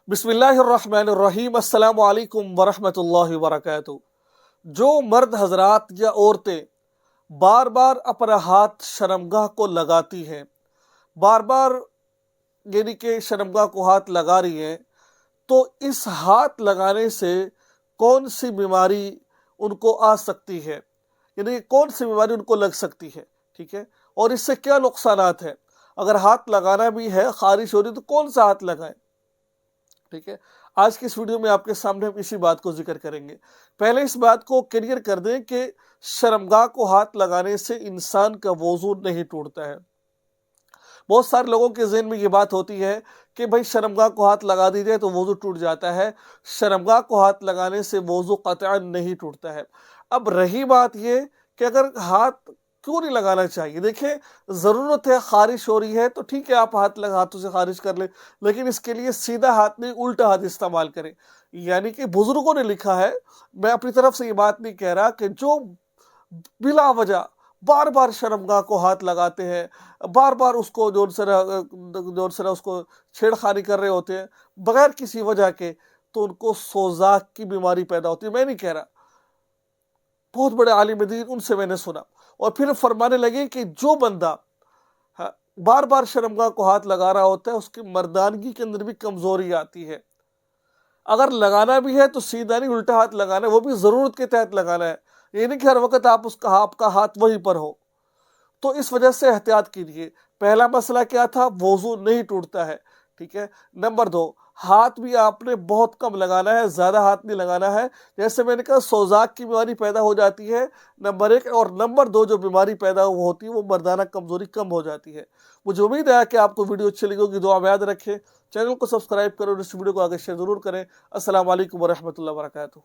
बिस्मिल्लाहिर्रहमानिर्रहीम। अस्सलाम वालेकुम वरहमतुल्लाहि वबरकातुहू। जो मर्द हजरात या औरतें बार बार अपना हाथ शर्मगाह को लगाती हैं, बार बार यानी कि शर्मगाह को हाथ लगा रही हैं, तो इस हाथ लगाने से कौन सी बीमारी उनको आ सकती है, यानी कौन सी बीमारी उनको लग सकती है, ठीक है, और इससे क्या नुकसानात हैं। अगर हाथ लगाना भी है, खारिश हो रही तो कौन सा हाथ लगाएं, ठीक है। आज की इस वीडियो में आपके सामने हम इसी बात को जिक्र करेंगे। पहले इस बात को क्लियर कर दें कि शर्मगाह को हाथ लगाने से इंसान का वजू नहीं टूटता है। बहुत सारे लोगों के ज़हन में ये बात होती है कि भाई शर्मगाह को हाथ लगा दीजिए तो वजू टूट जाता है। शर्मगाह को हाथ लगाने से वजू कतई नहीं टूटता है। अब रही बात ये कि अगर हाथ क्यों नहीं लगाना चाहिए, देखिए ज़रूरत है, खारिश हो रही है तो ठीक है, आप हाथों से खारिश कर लें, लेकिन इसके लिए सीधा हाथ नहीं उल्टा हाथ इस्तेमाल करें। यानी कि बुजुर्गों ने लिखा है, मैं अपनी तरफ से ये बात नहीं कह रहा, कि जो बिला वजह बार बार शर्मगाह को हाथ लगाते हैं, बार बार उसको जोर से उसको छेड़खानी कर रहे होते हैं बगैर किसी वजह के, तो उनको सोजाक की बीमारी पैदा होती है। मैं नहीं कह रहा, बहुत बड़े आलिम दीन, उनसे मैंने सुना, और फिर फरमाने लगे कि जो बंदा बार बार शर्मगाह को हाथ लगा रहा होता है, उसकी मर्दानगी के अंदर भी कमजोरी आती है। अगर लगाना भी है तो सीधा नहीं उल्टा हाथ लगाना है, वो भी ज़रूरत के तहत लगाना है। ये नहीं कि हर वक्त आपका हाथ वहीं पर हो। तो इस वजह से एहतियात कीजिए। पहला मसला क्या था, वजू नहीं टूटता है, ठीक है। नंबर 2, हाथ भी आपने बहुत कम लगाना है, ज़्यादा हाथ नहीं लगाना है। जैसे मैंने कहा, सोजाक की बीमारी पैदा हो जाती है, नंबर 1, और नंबर 2 जो बीमारी पैदा होती है वो मर्दाना कमज़ोरी कम हो जाती है। मुझे उम्मीद है कि आपको वीडियो अच्छी लगी होगी। दुआ में याद रखें, चैनल को सब्सक्राइब करो और इस वीडियो को आगे शेयर ज़रूर करें। अस्सलाम वालेकुम वरहमतुल्लाहि वबरकातुहू।